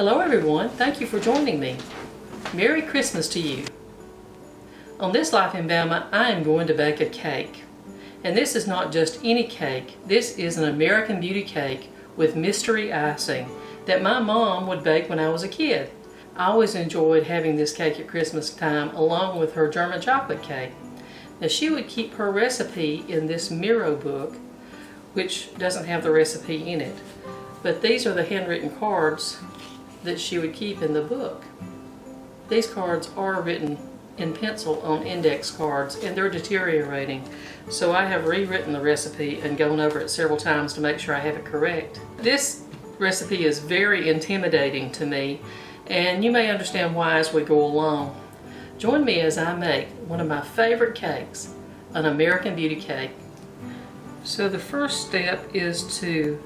Hello everyone, thank you for joining me. Merry Christmas to you. On this Life in Bama, I am going to bake a cake. And this is not just any cake, this is an American Beauty cake with mystery icing that my mom would bake when I was a kid. I always enjoyed having this cake at Christmas time along with her German chocolate cake. Now she would keep her recipe in this Miro book, which doesn't have the recipe in it. But these are the handwritten cards that she would keep in the book. These cards are written in pencil on index cards and they're deteriorating. So I have rewritten the recipe and gone over it several times to make sure I have it correct. This recipe is very intimidating to me, and you may understand why as we go along. Join me as I make one of my favorite cakes, an American Beauty cake. So the first step is to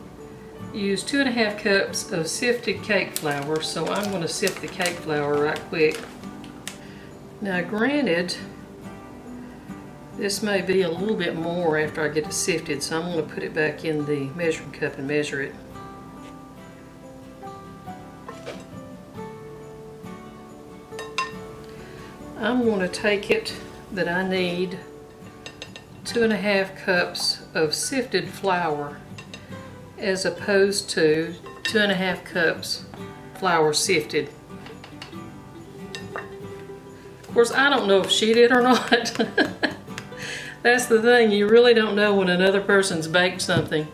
use 2½ cups of sifted cake flour, so I'm going to sift the cake flour right quick. Now granted, this may be a little bit more after I get it sifted, so I'm going to put it back in the measuring cup and measure it. I'm going to take it that I need 2½ cups of sifted flour as opposed to 2½ cups flour sifted. Of course, I don't know if she did or not. That's the thing, you really don't know when another person's baked something,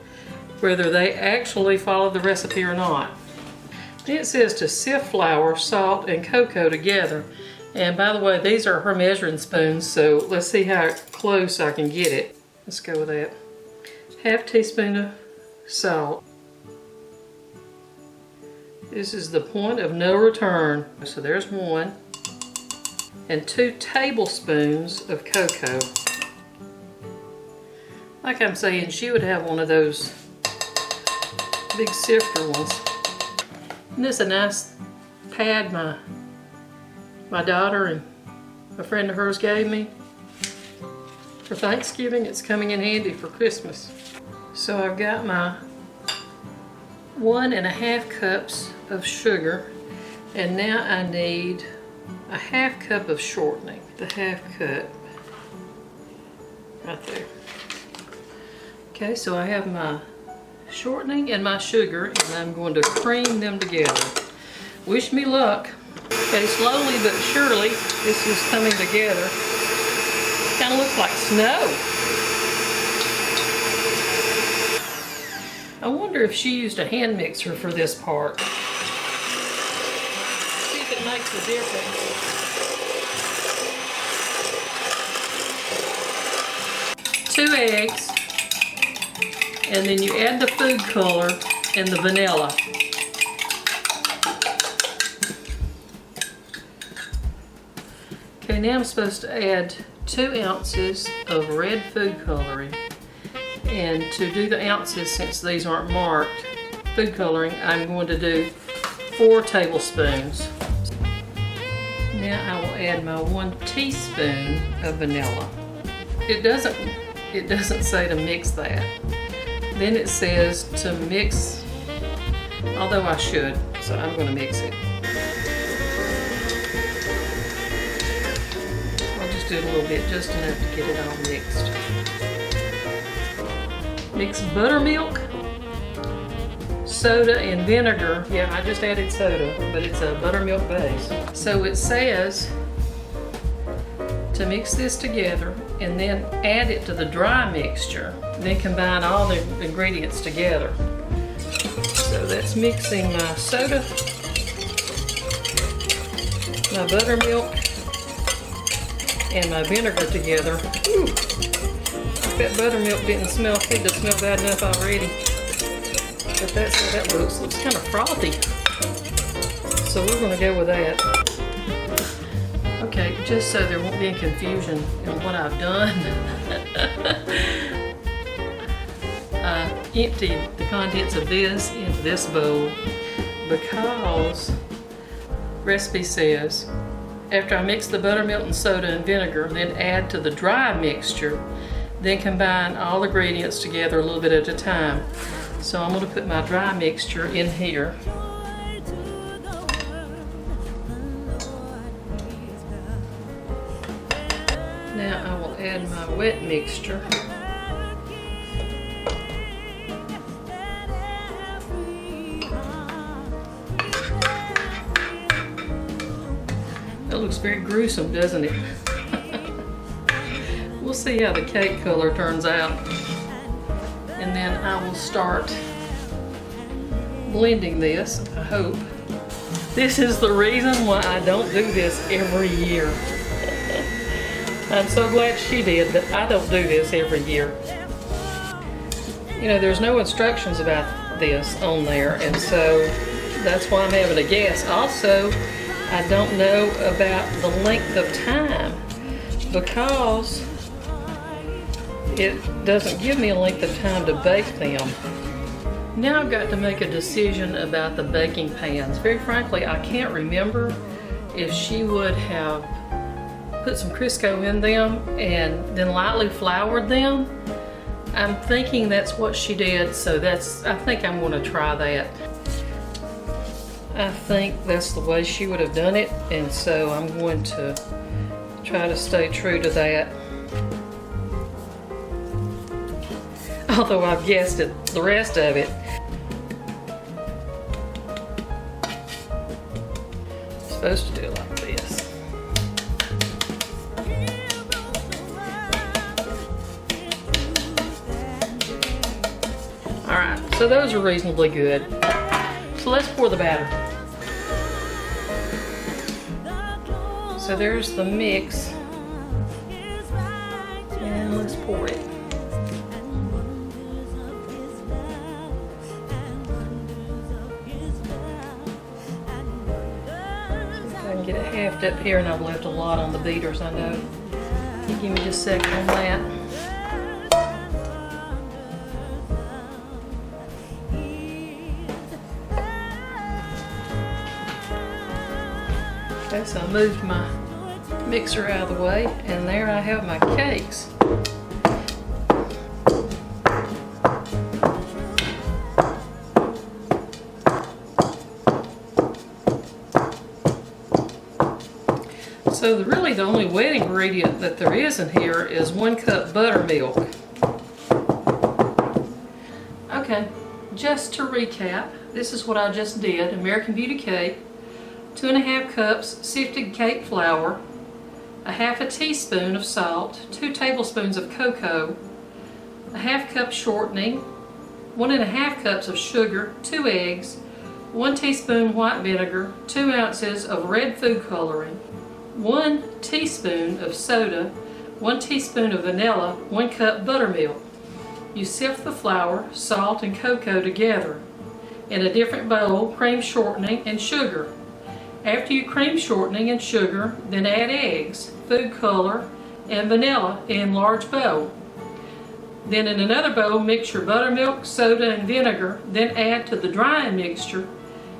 whether they actually followed the recipe or not. It says to sift flour, salt, and cocoa together. And by the way, these are her measuring spoons, so let's see how close I can get it. Let's go with that. ½ teaspoon of salt. This is the point of no return. So there's 1. And 2 tablespoons of cocoa. Like I'm saying, she would have one of those big sifter ones. And this is a nice pad my daughter and a friend of hers gave me for Thanksgiving. It's coming in handy for Christmas. So I've got my 1½ cups of sugar, and now I need a ½ cup of shortening. The ½ cup right there. Okay, so I have my shortening and my sugar, and I'm going to cream them together. Wish me luck. Okay, slowly but surely this is coming together. Kind of looks like snow. I wonder if she used a hand mixer for this part. See if it makes a difference. 2 eggs, and then you add the food color and the vanilla. Okay, now I'm supposed to add 2 ounces of red food coloring. And to do the ounces, since these aren't marked, food coloring, I'm going to do 4 tablespoons. Now I will add my 1 teaspoon of vanilla. It doesn't say to mix that. Then it says to mix, although I should, so I'm going to mix it. I'll just do a little bit, just enough to get it all mixed. Mix buttermilk, soda, and vinegar. Yeah, I just added soda, but it's a buttermilk base. So it says to mix this together and then add it to the dry mixture. Then combine all the ingredients together. So that's mixing my soda, my buttermilk, and my vinegar together. Ooh. That buttermilk didn't smell bad enough already. But that's how that looks. It looks kind of frothy. So we're going to go with that. Okay, just so there won't be any confusion in what I've done, I emptied the contents of this into this bowl because recipe says after I mix the buttermilk and soda and vinegar, then add to the dry mixture. Then combine all the ingredients together a little bit at a time. So I'm going to put my dry mixture in here. Now I will add my wet mixture. That looks very gruesome, doesn't it? We'll see how the cake color turns out. And then I will start blending this, I hope. This is the reason why I don't do this every year. I'm so glad she did, but I don't do this every year. You know, there's no instructions about this on there, and so that's why I'm having a guess. Also, I don't know about the length of time because it doesn't give me a length of time to bake them. Now I've got to make a decision about the baking pans. Very frankly, I can't remember if she would have put some Crisco in them and then lightly floured them. I'm thinking that's what she did, so I think I'm going to try that. I think that's the way she would have done it, and so I'm going to try to stay true to that. Although I've guessed it, the rest of it. I'm supposed to do it like this. Alright, so those are reasonably good. So let's pour the batter. So there's the mix. And let's pour it. Get it halved up here, and I've left a lot on the beaters, I know. You give me just a second on that. Okay, so I moved my mixer out of the way, and there I have my cakes. So really the only wet ingredient that there is in here is 1 cup buttermilk. Okay, just to recap, this is what I just did. American Beauty cake, 2½ cups sifted cake flour, a ½ teaspoon of salt, 2 tablespoons of cocoa, a ½ cup shortening, 1½ cups of sugar, 2 eggs, 1 teaspoon white vinegar, 2 ounces of red food coloring, 1 teaspoon of soda, 1 teaspoon of vanilla, 1 cup buttermilk. You sift the flour, salt, and cocoa together. In a different bowl, cream shortening and sugar. After you cream shortening and sugar, then add eggs, food color, and vanilla in large bowl. Then in another bowl, mix your buttermilk, soda, and vinegar, then add to the drying mixture,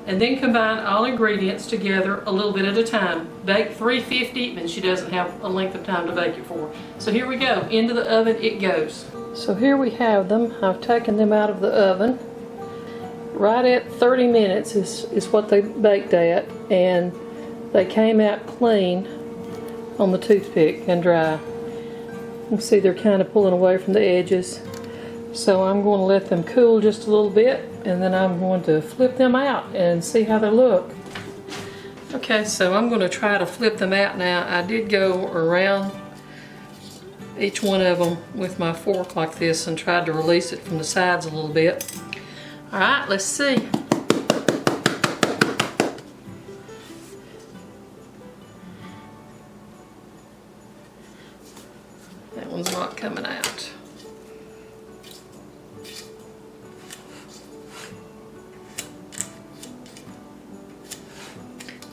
and then combine all ingredients together a little bit at a time. Bake 350, and she doesn't have a length of time to bake it for. So here we go, into the oven it goes. So here we have them. I've taken them out of the oven. Right at 30 minutes is what they baked at, and they came out clean on the toothpick and dry. You can see they're kind of pulling away from the edges. So I'm going to let them cool just a little bit, and then I'm going to flip them out and see how they look. Okay, so I'm going to try to flip them out now. I did go around each one of them with my fork like this and tried to release it from the sides a little bit. Alright, let's see. That one's not coming out.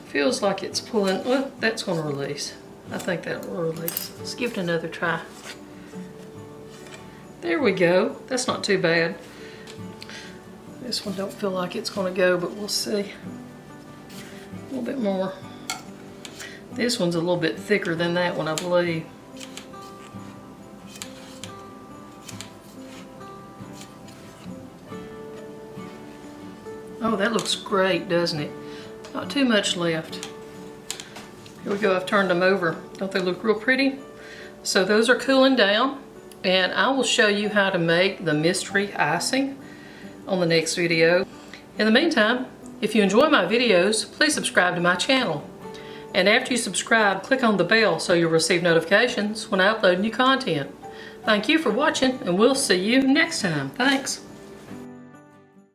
Feels like it's pulling. Well, that's going to release. I think that will release. Let's give it another try. There we go. That's not too bad. This one don't feel like it's going to go, but we'll see. A little bit more. This one's a little bit thicker than that one, I believe. Oh, that looks great, doesn't it? Not too much left. Here we go, I've turned them over. Don't they look real pretty? So those are cooling down, and I will show you how to make the mystery icing on the next video. In the meantime, if you enjoy my videos, please subscribe to my channel. And after you subscribe, click on the bell so you'll receive notifications when I upload new content. Thank you for watching, and we'll see you next time. Thanks.